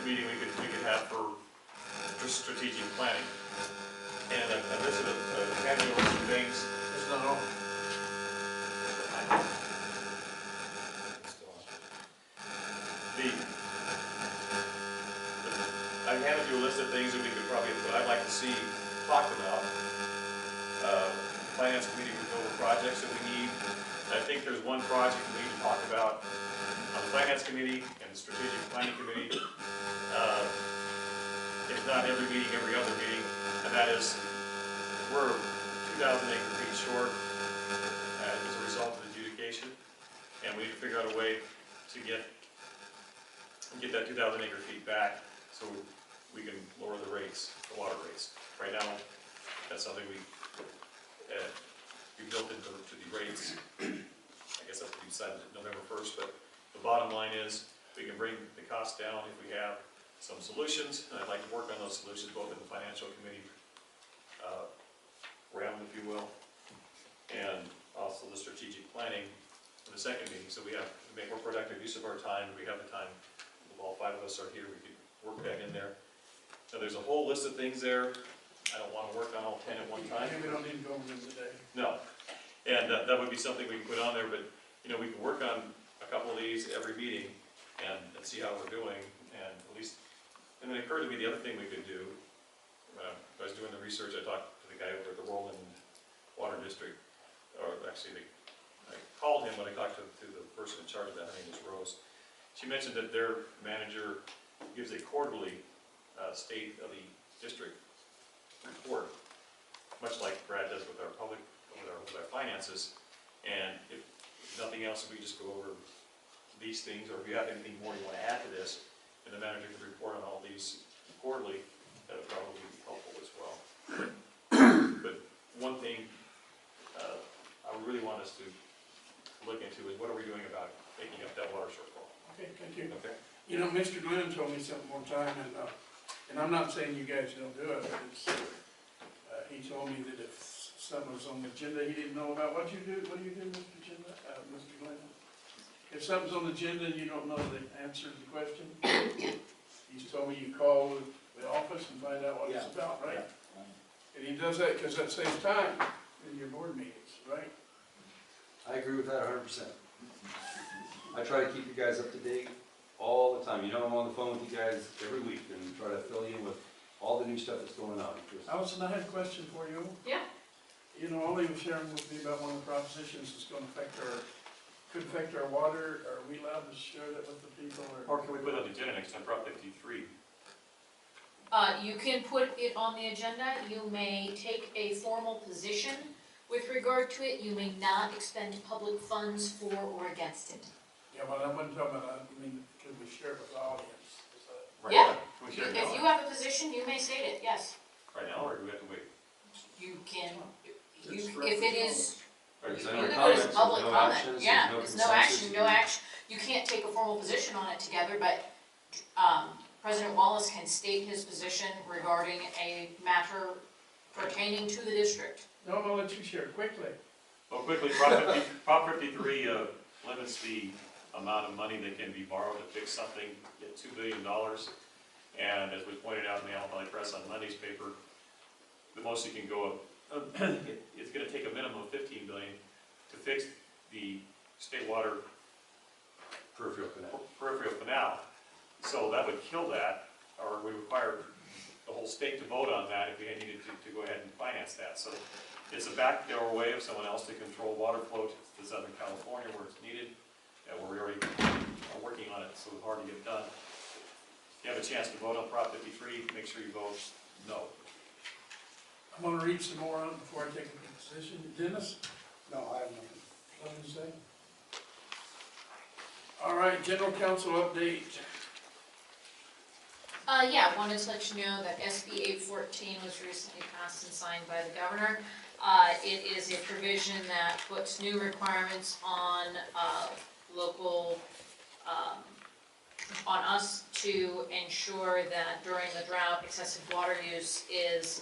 S2: meeting we could have for just strategic planning. And this is a handful of things.
S1: It's not all.
S2: I handed you a list of things that we could probably, what I'd like to see finance committee with all the projects that we need. And I think there's one project we need to talk about on the finance committee and the strategic planning committee. If not every meeting, every other meeting, and that is, we're 2,000 acre feet short as a result of adjudication, and we need to figure out a way to get that 2,000 acre feet back so we can lower the rates, the water rates. Right now, that's something we built into the rates. I guess that's to be decided November 1st, but the bottom line is we can bring the cost down if we have some solutions, and I'd like to work on those solutions both in the financial committee realm, if you will, and also the strategic planning in the second meeting, so we have to make more productive use of our time. We have the time, if all 5 of us are here, we can work that in there. So there's a whole list of things there. I don't want to work on all 10 at one time.
S1: We don't need to go over them today.
S2: No, and that would be something we can put on there, but, you know, we can work on a couple of these every meeting and see how we're doing, and at least, and it occurred to me the other thing we could do, I was doing the research, I talked to the guy over at the Roland Water District, or actually, I called him when I talked to the person in charge of that. Her name is Rose. She mentioned that their manager gives a quarterly state of the district report, much like Brad does with our public, with our finances. And if nothing else, we just go over these things, or if you have anything more you want to add to this, and the manager can report on all these quarterly, that would probably be helpful as well. But one thing I really want us to look into is what are we doing about making up that water shortfall?
S1: Okay, thank you.
S2: Okay.
S1: You know, Mr. Glennan told me something one time, and I'm not saying you guys don't do it, but it's, he told me that if something was on the agenda he didn't know about, what do you do, Mr. Glennan? If something's on the agenda and you don't know the answer to the question, he's told me you call the office and find out what it's about, right? And he does that because that saves time in your board meetings, right?
S3: I agree with that 100%. I try to keep you guys up to date all the time. You know, I'm on the phone with you guys every week and try to fill you in with all the new stuff that's going on.
S1: Allison, I had a question for you.
S9: Yeah.
S1: You know, Ollie was sharing with me about one of the propositions that's going to could affect our water. Are we allowed to share that with the people?
S2: Or can we put it on the agenda next time, Prop 53?
S9: You can put it on the agenda. You may take a formal position with regard to it. You may not expend public funds for or against it.
S1: Yeah, but I wasn't talking about, I mean, could we share it with the audience?
S2: Right
S9: Yeah.
S2: now? Can we share it now?
S9: If you have a position, you may state it, yes.
S2: Right now, or do we have to wait?
S9: You can, if it is,
S2: Or
S3: It's
S2: is
S3: in
S2: it-
S3: our
S9: you can go to
S3: comments,
S9: public
S3: there's no
S9: comment,
S3: actions,
S9: yeah,
S3: there's
S9: there's no
S3: consensus.
S9: action. You can't take a formal position on it together, but, President Wallis can state his position regarding a matter pertaining to the district.
S1: No, I'll let you share quickly.
S2: Well, quickly, Prop 53 limits the amount of money that can be borrowed to fix something at $2 billion. And as was pointed out in the Allen Valley Press on Monday's paper, the most you can go up, it's going to take a minimum of $15 billion to fix the state water peripheral canal. So that would kill that, or would require the whole state to vote on that if we needed to go ahead and finance that. So it's a backdoor way of someone else to control water flow to Southern California where it's needed, and we're already working on it, so it's hard to get done. If you have a chance to vote on Prop 53, make sure you vote no.
S1: I'm gonna read some more on it before I take a position. Dennis? No, I have nothing. Nothing to say? All right, general counsel update.
S9: Yeah, I wanted to let you know that SB 814 was recently passed and signed by the governor. It is a provision that puts new requirements on local, on us to ensure that during the drought, excessive water use is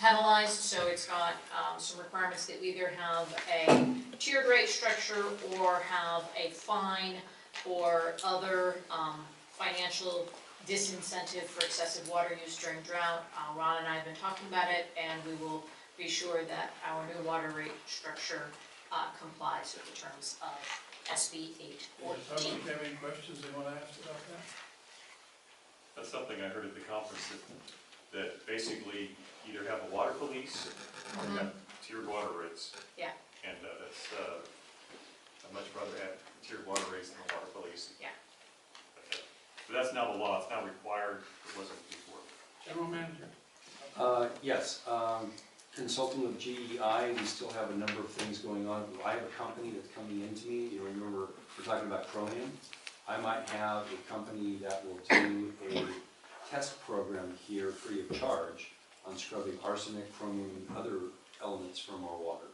S9: penalized. So it's got some requirements that we either have a tiered rate structure or have a fine or other financial disincentive for excessive water use during drought. Ron and I have been talking about it, and we will be sure that our new water rate structure complies with the terms of SB 814.
S1: Does the public have any questions they want to ask about that?
S2: That's something I heard at the conference, that basically either have a water police or you have tiered rates.
S9: Yeah.
S2: And that's, I'd much rather have tiered water rates than the water police.
S9: Yeah.
S2: But that's now the law, it's now required, it wasn't before.
S1: General Manager?
S3: Yes, consulting with GEI, we still have a number of things going on. I have a company that's coming into me, you know, remember, we're talking about chromium. I might have a company that will do a test program here free of charge on scrubbing arsenic, chromium, and other elements from our water.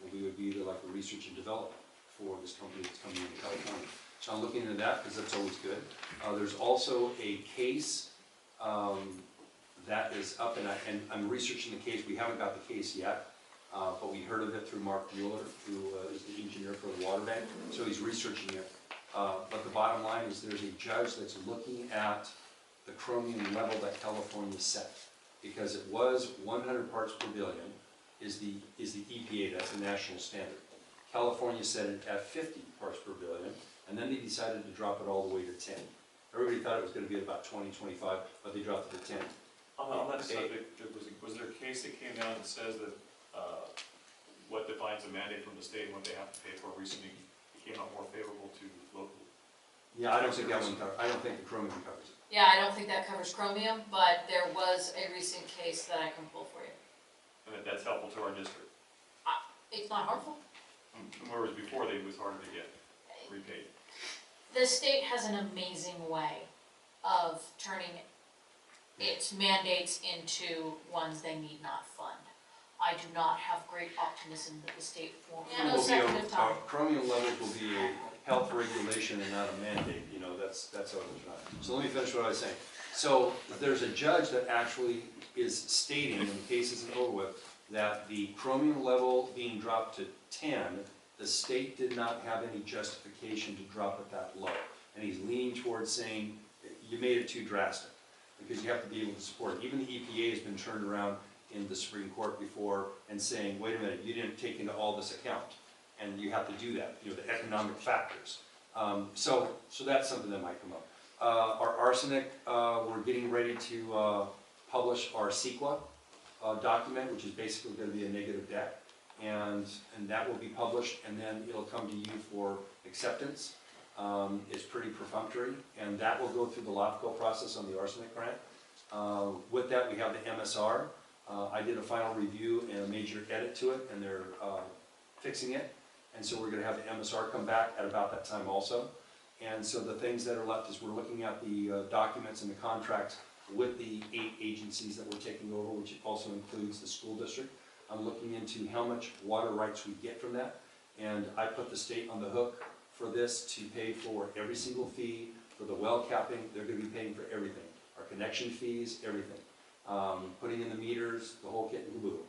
S3: And we would be either like a research and development for this company that's coming into California. So I'm looking into that because that's always good. There's also a case that is up, and I'm researching the case. We haven't got the case yet, but we heard of it through Mark Mueller, who is the engineer for the water bank. So he's researching it. But the bottom line is there's a judge that's looking at the chromium level that California set, because it was 100 parts per billion is the EPA, that's the national standard. California set it at 50 parts per billion, and then they decided to drop it all the way to 10. Everybody thought it was going to be at about 20, 25, but they dropped it to 10.
S2: On that subject, was there a case that came down that says that what defines a mandate from the state and what they have to pay for recently became out more favorable to local?
S3: Yeah, I don't think that one covers. I don't think the chromium covers it.
S9: Yeah, I don't think that covers chromium, but there was a recent case that I can pull for you.
S2: And that's helpful to our district.
S9: It's not harmful.
S2: Whereas before, it was harder to get repaid.
S9: The state has an amazing way of turning its mandates into ones they need not fund. I do not have great optimism that the state won't handle second of time.
S3: Chromium levels will be a health regulation and not a mandate, you know, that's how it's not. So let me finish what I was saying. So there's a judge that actually is stating, in the case isn't over with, that the chromium level being dropped to 10, the state did not have any justification to drop it that low. And he's leaning towards saying, you made it too drastic, because you have to be able to support it. Even the EPA has been turned around in the Supreme Court before and saying, wait a minute, you didn't take into all this account. And you have to do that, you know, the economic factors. So that's something that might come up. Our arsenic, we're getting ready to publish our CEQA document, which is basically going to be a negative deck. And that will be published, and then it'll come to you for acceptance. It's pretty perfunctory, and that will go through the LAFCO process on the arsenic grant. With that, we have the MSR. I did a final review and a major edit to it, and they're fixing it. And so we're going to have the MSR come back at about that time also. And so the things that are left is we're looking at the documents and the contracts with the 8 agencies that we're taking over, which also includes the school district. I'm looking into how much water rights we get from that. And I put the state on the hook for this to pay for every single fee, for the well capping. They're going to be paying for everything. Our connection fees, everything. Putting in the meters, the whole kit and caboodle.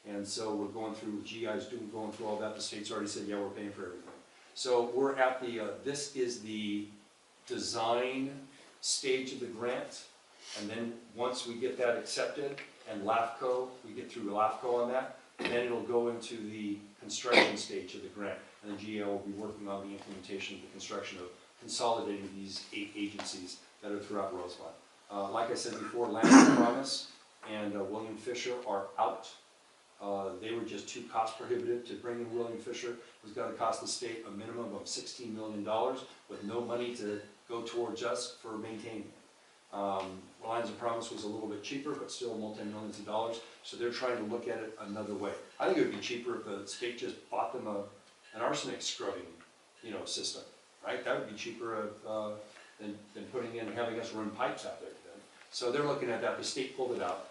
S3: And so we're going through, GI's going through all that. The state's already said, yeah, we're paying for everything. So we're at the, this is the design stage of the grant. And then once we get that accepted and LAFCO, we get through LAFCO on that, then it'll go into the construction stage of the grant. And the GIO will be working on the implementation of the construction of consolidating these 8 agencies that are throughout Rosamond. Like I said before, Land Promise and William Fisher are out. They were just too cost prohibitive to bring in William Fisher. It was going to cost the state a minimum of $16 million with no money to go towards us for maintaining it. Lines of Promise was a little bit cheaper, but still multi-millions of dollars. So they're trying to look at it another way. I think it would be cheaper if the state just bought them an arsenic scrubbing, you know, system, right? That would be cheaper than putting in, having us run pipes out there. So they're looking at that. The state pulled it out,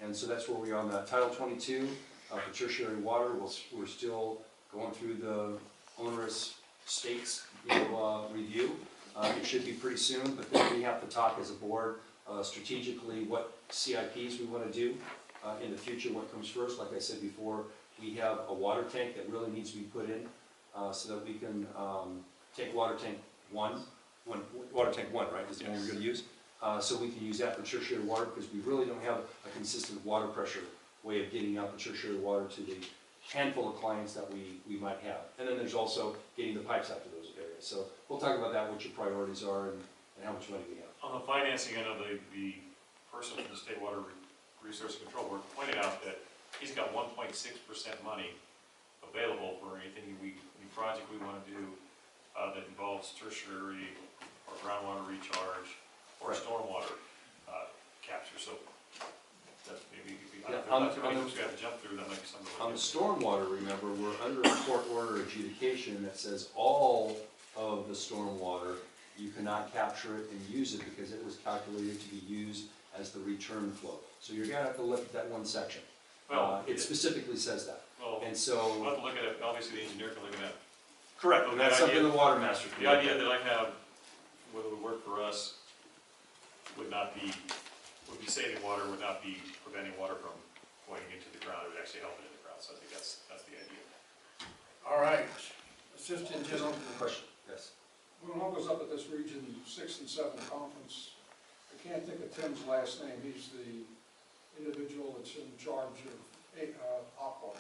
S3: and so that's where we are on that. Title 22 for tertiary water. We're still going through the onerous states, you know, review. It should be pretty soon, but then we have to talk as a board strategically what CIPs we want to do in the future, what comes first. Like I said before, we have a water tank that really needs to be put in so that we can take water tank one, right, is the one we're going to use. So we can use that for tertiary water because we really don't have a consistent water pressure way of getting out the tertiary water to the handful of clients that we might have. And then there's also getting the pipes out to those areas. So we'll talk about that, what your priorities are and how much money we have.
S2: On the financing, I know the person from the State Water Resource Control Board pointed out that he's got 1.6% money available for anything any project we want to do that involves tertiary or groundwater recharge or
S3: Right.
S2: stormwater capture. So that's maybe,
S3: Yeah,
S2: if there's not too many hoops we have to jump through, that might be something.
S3: On the stormwater, remember, we're under a court order adjudication that says all of the stormwater, you cannot capture it and use it because it was calculated to be used as the return flow. So you're gonna have to look at that one section.
S2: Well,
S3: It specifically says that.
S2: well,
S3: And
S2: we'll
S3: so,
S2: have to look at it, obviously the engineer can look at that.
S3: correct, and that's something the water master can
S2: The
S3: look
S2: idea
S3: at.
S2: that I have, whether it would work for us, would be saving water, would not be preventing water from going into the ground, it would actually help it in the ground, so I think that's the idea.
S1: All right, Assistant General.
S3: Question, yes.
S6: When I was up at this Region 6 and 7 conference, I can't think of Tim's last name, he's the individual that's in charge of Aqua.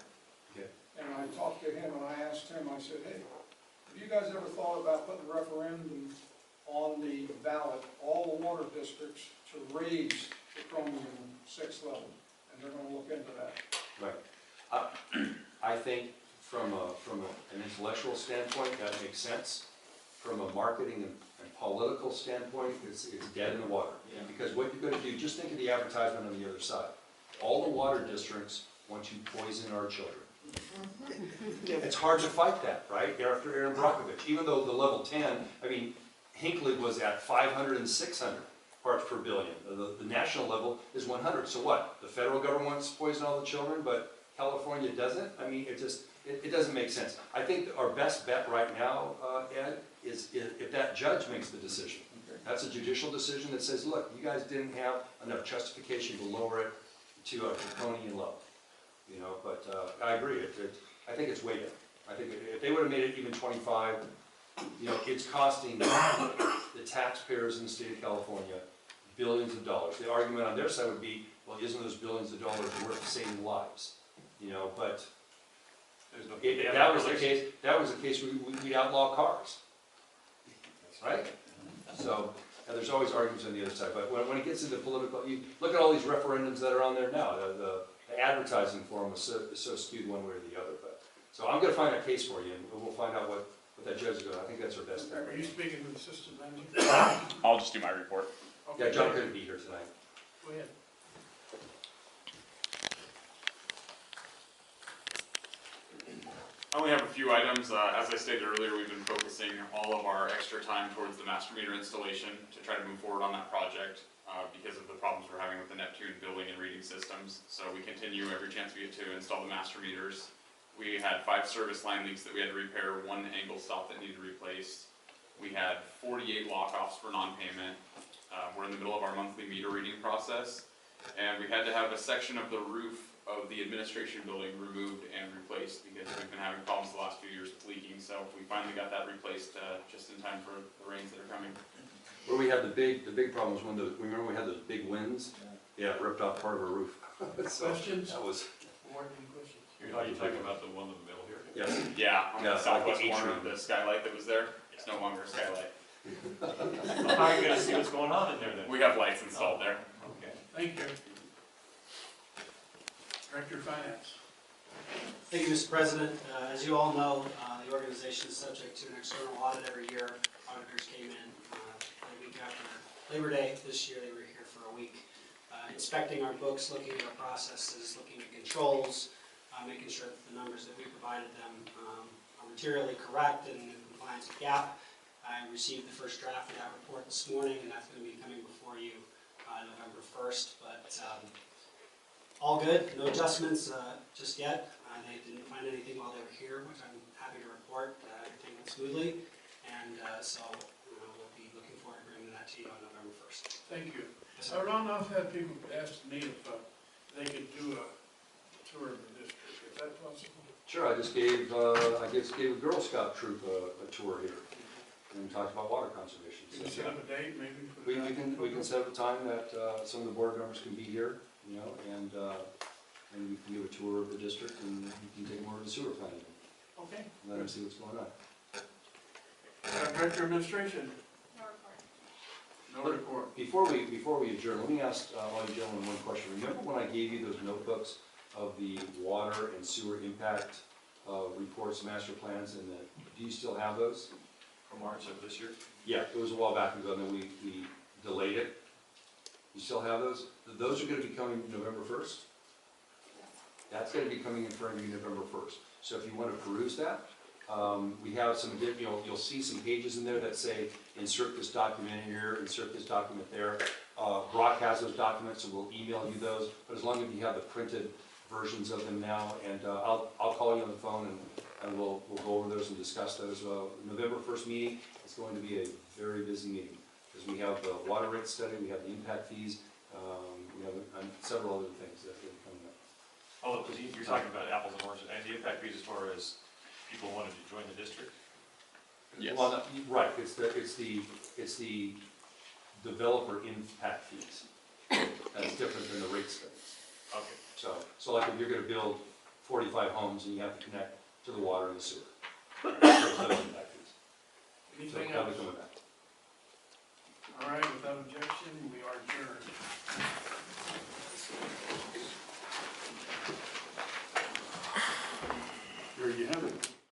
S3: Okay.
S6: And I talked to him and I asked him, I said, hey, have you guys ever thought about putting a referendum on the ballot, all the water districts to raise the chromium 6 level? And they're gonna look into that.
S3: Right. I think from an intellectual standpoint, that makes sense. From a marketing and political standpoint, it's dead in the water.
S7: Yeah.
S3: Because what you're gonna do, just think of the advertisement on the other side. All the water districts want to poison our children. It's hard to fight that, right? After Aaron Brockovich, even though the level 10, I mean, Hinckley was at 500 and 600 parts per billion. The national level is 100. So what? The federal government wants to poison all the children, but California doesn't? I mean, it doesn't make sense. I think our best bet right now, Ed, is if that judge makes the decision. That's a judicial decision that says, look, you guys didn't have enough justification to lower it to a draconian level. You know, but I agree. I think it's way down. I think if they would have made it even 25, you know, it's costing the taxpayers in the state of California billions of dollars. The argument on their side would be, well, isn't those billions of dollars worth saving lives? You know, but
S2: There's no,
S3: if that was the case, we'd outlaw cars, right? So, and there's always arguments on the other side. But when it gets into political, you look at all these referendums that are on there now. The advertising for them is so skewed one way or the other. But so I'm going to find a case for you, and we'll find out what that judge is going. I think that's our best bet.
S1: Are you speaking to the Assistant Manager?
S5: I'll just do my report.
S3: Yeah, John couldn't be here tonight.
S1: Go ahead.
S5: I only have a few items. As I stated earlier, we've been focusing all of our extra time towards the master meter installation to try to move forward on that project because of the problems we're having with the Neptune billing and reading systems. So we continue every chance we get to install the master meters. We had 5 service line leaks that we had to repair, 1 angle stop that needed replaced. We had 48 lock-offs for non-payment. We're in the middle of our monthly meter reading process, and we had to have a section of the roof of the administration building removed and replaced because we've been having problems the last few years with leaking. So we finally got that replaced just in time for the rains that are coming.
S3: Where we had the big problem was when remember we had those big winds? Yeah, it ripped off part of our roof. So
S1: Questions?
S3: that was,
S1: More than questions?
S2: are you talking about the one in the middle here?
S3: yes.
S5: Yeah, on
S3: Yeah,
S5: the southwest
S3: like the
S5: corner of
S3: atrium.
S5: the skylight that was there, it's no longer a skylight.
S2: Well, how are you gonna see what's going on in there then?
S5: We have lights installed there.
S2: Okay.
S1: Thank you. Director of Finance.
S11: Thank you, Mr. President. As you all know, the organization is subject to an external audit every year. Auditors came in the week after Labor Day. This year they were here for a week, inspecting our books, looking at our processes, looking at controls, making sure that the numbers that we provided them are materially correct and in compliance with GAAP. I received the first draft of that report this morning, and that's going to be coming before you November 1st. But all good, no adjustments just yet. They didn't find anything while they were here, which I'm happy to report. Everything went smoothly, and so we'll be looking forward to bringing that to you on November 1st.
S1: Thank you.
S11: Yes, sir.
S1: Ron, I've had people ask me if they could do a tour of the district. Is that possible?
S3: Sure, I just gave a Girl Scout troop a tour here and talked about water conservation.
S1: Can you set up a date, maybe? for
S3: We
S1: that?
S3: can set up a time that some of the board members can be here, you know, and we can do a tour of the district and you can take more of the sewer plant
S1: Okay.
S3: and let them see what's going on.
S1: Director of Administration.
S4: No report.
S1: No report.
S3: Before we adjourn, let me ask all you gentlemen one question. Remember when I gave you those notebooks of the water and sewer impact reports, master plans, and do you still have those?
S2: From March of this year?
S3: Yeah, it was a while back ago, and then we delayed it. You still have those? Those are gonna be coming November 1st? That's gonna be coming in front of you November 1st. So if you wanna peruse that, we have some, you'll see some pages in there that say, insert this document here, insert this document there. Brach has those documents, and we'll email you those, but as long as you have the printed versions of them now, and I'll call you on the phone, and we'll go over those and discuss those. November 1st meeting is going to be a very busy meeting, because we have the water rate study, we have the impact fees, we have several other things that are coming up.
S2: Oh, because you're talking about apples and oranges, and the impact fees as far as people wanted to join the district?
S5: Yes.
S3: Well, no, right, it's the developer impact fees. That's different than the rate studies.
S2: Okay.
S3: So like if you're gonna build 45 homes and you have to connect to the water and the sewer. So it's those impact fees. So
S1: Anything
S3: that'll be
S1: else?
S3: coming back.
S1: All right, without objection, we are adjourned.
S10: There you have it.